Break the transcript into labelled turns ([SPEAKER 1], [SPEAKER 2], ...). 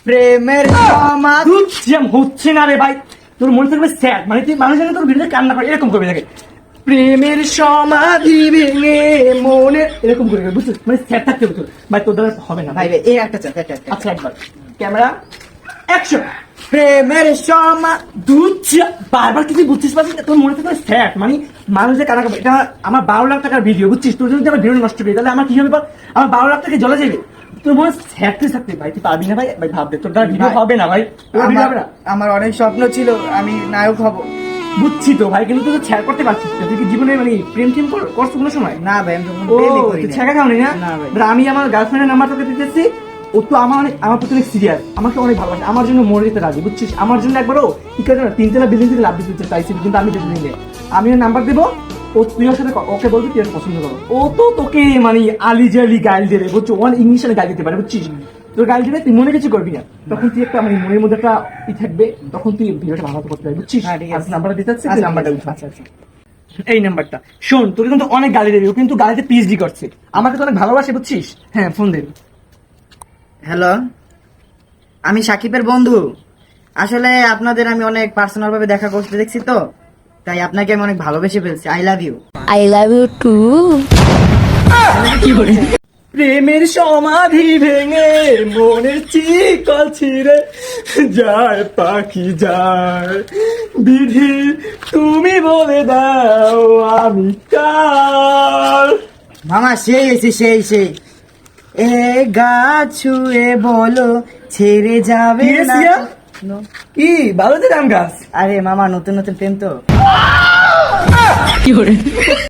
[SPEAKER 1] প্রেমের সমাধি
[SPEAKER 2] হচ্ছে না রে ভাই, তোর মনে থাকবে স্যাড, মানে তুই মানুষ যেন তোর ভিডিওতে কান্না করে এরকম করবে থাকে, প্রেমের সমাধি ভেঙে মনে এরকম করে বুঝছিস, মানে স্যাড থাকতে হবে তোর ভাই, তোর দ্বারা হবে না
[SPEAKER 1] ভাই
[SPEAKER 2] ভাই।
[SPEAKER 1] এই একটা চাপ
[SPEAKER 2] আচ্ছা একবার ক্যামেরা অ্যাকশন।
[SPEAKER 1] প্রেমের সমা
[SPEAKER 2] বারবার কিছু বুঝছিস পারছিস না? তোর মনে থাকবে স্যাড, মানে মানুষ যে কান্না করবে, এটা আমার 12 লাখ টাকার ভিডিও বুঝছিস, তোর যদি আমার ভিডিও নষ্ট করি তাহলে আমার কি হবে বল, আমার 12 লাখ টাকা জলে যাবে। তোর মনে স্যাড থাকতে ভাই, তুই পারবি না ভাই, ভাই ভাববে তোর দ্বারা ভিডিও হবে না ভাই, তোর ভিডিও হবে না।
[SPEAKER 1] আমার অনেক স্বপ্ন ছিল আমি নায়ক হব।
[SPEAKER 2] বুঝছি তো ভাই, কিন্তু তুই তো ছেড় করতে পারছিস না, তুই কি জীবনে মানে প্রেম টেম করছো কোনো সময়?
[SPEAKER 1] না ভাই আমি তখন
[SPEAKER 2] ও
[SPEAKER 1] প্রেমই করি
[SPEAKER 2] তুই
[SPEAKER 1] না।
[SPEAKER 2] ছেঁকা খাওনি না?
[SPEAKER 1] না ভাই।
[SPEAKER 2] এবার আমি আমার গার্লফ্রেন্ডের নাম্বার তোকে দিতেছি, ও তো আমার প্রতি অনেক সিরিয়াস, আমাকে অনেক ভালোবাসে, আমার জন্য মরে যেতে রাজি বুঝছিস, আমার জন্য একবারও কি করে 3 তলা বিল্ডিং থেকে লাভ দিতে চাইছি, কিন্তু আমি দিতে দিলে আমি ওর নাম্বার দেবো, ও তুই ওর সাথে ওকে বলবি তুই ওকে পছন্দ করো, ও তো তোকে মানে আলিজালি গাইল দেবে বুঝছো, ওয়ান ইংলিশে গাইল দিতে পারে বুঝছিস, তোর গাইল দিলে তুই মনে কিছু করবি না, তখন তুই একটা মানে মনের মধ্যে একটা ই থাকবে, তখন তুই ভিডিওটা ভালো করতে পারবি বুঝছিস।
[SPEAKER 1] হ্যাঁ, ঠিক আছে।
[SPEAKER 2] নাম্বারটা দিতে হচ্ছে,
[SPEAKER 1] আচ্ছা,
[SPEAKER 2] নাম্বারটা
[SPEAKER 1] ঠিক
[SPEAKER 2] উঠা
[SPEAKER 1] আছে, আচ্ছা।
[SPEAKER 2] এই নাম্বারটা শোন, তোকে কিন্তু অনেক গালি দেবে, ও কিন্তু গালিতে পিএইচডি করছে, আমাকে তো অনেক ভালোবাসে বুঝছিস, হ্যাঁ ফোন দেবে।
[SPEAKER 1] হ্যালো, আমি সাকিবের বন্ধু। আসলে আপনাদের আমি অনেক পার্সোনাল ভাবে দেখা করতে দেখছি তো, তাই আপনাকে আমি অনেক ভালোবেসে ফেলছি। I love you.
[SPEAKER 3] I love you too.
[SPEAKER 2] প্রেমের সমাধি ভেঙে মনের চিকল ছিঁড়ে যায় পাখি যায়, বিধি তুমি বলে দাও আমি কার।
[SPEAKER 1] মামা সেই এসে সেই এ গাছ ছুঁয়ে বলো ছেড়ে যাবে
[SPEAKER 2] কি রে
[SPEAKER 1] না।
[SPEAKER 2] সিয়া? কি ভালো তো গান গাছ?
[SPEAKER 1] আরে মামা নতুন নতুন প্রেম তো।